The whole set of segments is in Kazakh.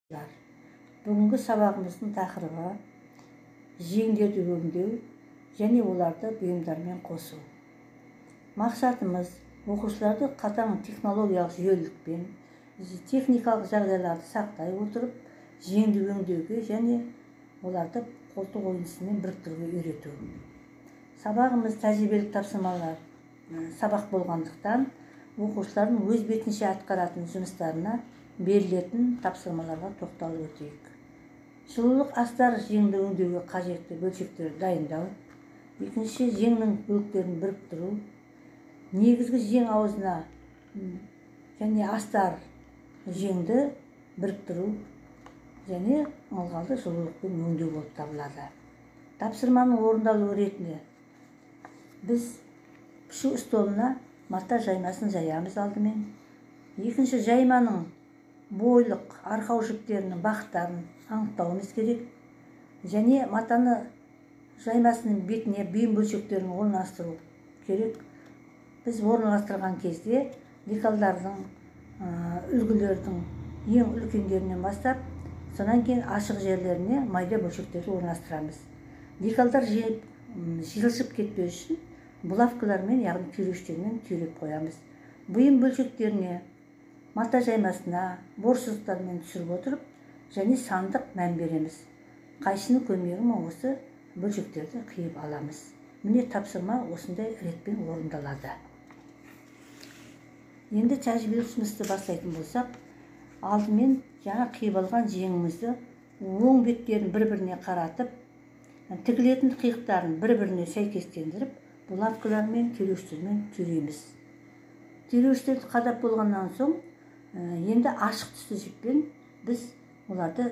Бүгінгі сабағымыздың тақырыбы жеңдерді өңдеу және оларды бұйымдармен қосу. Мақсатымыз оқушыларды қатаң технологиялық жүйелілікпен, техникалық жағдайларды сақтай отырып, жеңді өңдеуге және оларды қолтық ойыншысымен біріктіруге үйрету. Сабағымыз тәжірибелік тапсырмалар сабақ болғандықтан, оқушылардың өз бетінше атқаратын жұмыстарына берілетін тапсырмаларға тоқталып өтейік. Жылулық астар жеңді өңдеуге қажетті бөлшектерді дайындау. Екінші, жеңнің бөліктерін біріктіру. Негізгі жең аузына және астар жеңді біріктіру және ылғалды жылулықпен өңдеу болып табылады. Тапсырманың орындалуы ретінде біз пішу столына мата жаймасын жаямыз алдымен. Екінші, жайманың бойлық арқау жіптерінің бағыттарын анықтауымыз керек. Және матаны жаймасының бетіне бұйым бөлшектерін орналастыру керек. Біз орналастырған кезде декалдардың, үлгілердің ең үлкендерінен бастап, сонан кейін ашық жерлеріне майда бөлшектерді орналастырамыз. Декалдар жылжып кетпеу үшін булавкалармен, яғни түйреуіштермен түйреп қоямыз. Бұйым бөлшектеріне мата жаймасына борсыздықтармен түсіріп отырып, және сандық мән береміз. Қайшының көмегімен осы бөлшектерді қиып аламыз. Міне тапсырма осындай ретпен орындалады. Енді тәжірибелік жұмысты бастайтын болсақ, алдымен жаңа қиып алған жеңімізді оң беттерін бір-біріне қаратып, тігілетін қиықтарын бір-біріне сәйкестендіріп, булавкалармен, түйреуіштермен түйреміз. Түйреуіштерді қадап болғаннан соң, енді ашық түсті жіппен біз оларды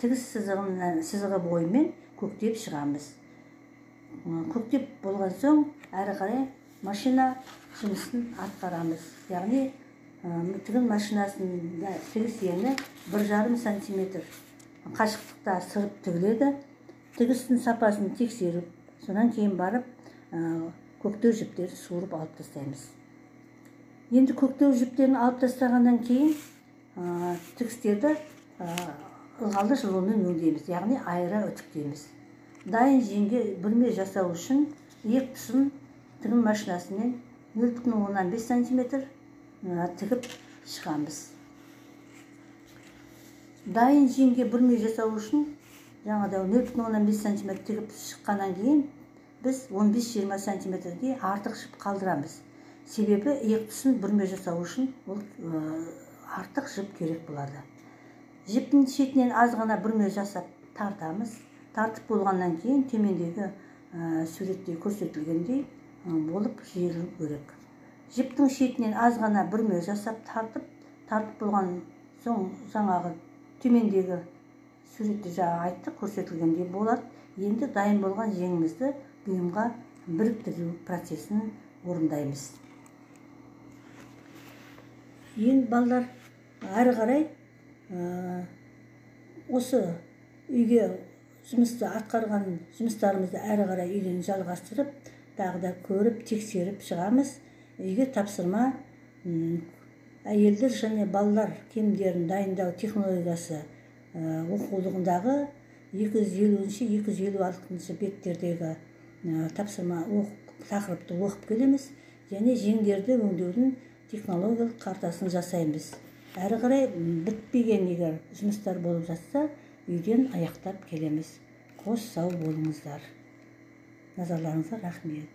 тігіс сызығы бойымен көктеп шығамыз. Көктеп болған соң, әрі қарай машина жұмысын атқарамыз. Яғни тігін машинасында тігіс ені 1,5 сантиметр қашықтықта сырып тігіледі. Тігістің сапасын тексеріп, сонан кейін барып көктеу жіптерді суырып алып тастаймыз. Енді көктеу жіптерін алып тастағаннан кейін тігістерді ылғалды жылумен өңдейміз, яғни айыра үтіктейміз. Дайын жеңге бүрме жасау үшін иек тұсын тігін машинасымен 0,15 сантиметр тігіп шығамыз. Дайын жеңге бүрме жасау үшін жаңада 0,15 сантиметр тігіп шыққаннан кейін біз 15-20 сантиметрге артық жіп қалдырамыз. Себебі иек тұсын бүрме жасау үшін ол артық жіп керек болады. Жіптің шетінен аз ғана бүрме жасап тартамыз. Тартып болғаннан кейін төмендегі суретте көрсетілгендей болып жиылу керек. Жіптің шетінен аз ғана бүрме жасап тартып болған соң жаңағы төмендегі суретте жаңа айтты, көрсетілгендей болады. Енді дайын болған жеңімізді бұйымға біріктіру процесін орындаймыз. Енді балалар әрі қарай осы үйге жұмысты атқарған жұмыстарымызды әрі қарай үйден жалғастырып, тағы да көріп, тексеріп шығамыз. Үйге тапсырма әйелдер және балалар киімдерін дайындау технологиясы оқулығындағы 250-256 беттердегі тапсырма тақырыпты оқып келеміз, және жеңдерді өңдеудің технологиялық картасын жасаймыз. Әрі қарай бітпеген егер жұмыстар болып жатса, үйден аяқтап келеміз. Қос сау болыңыздар. Назарларыңызға рахмет.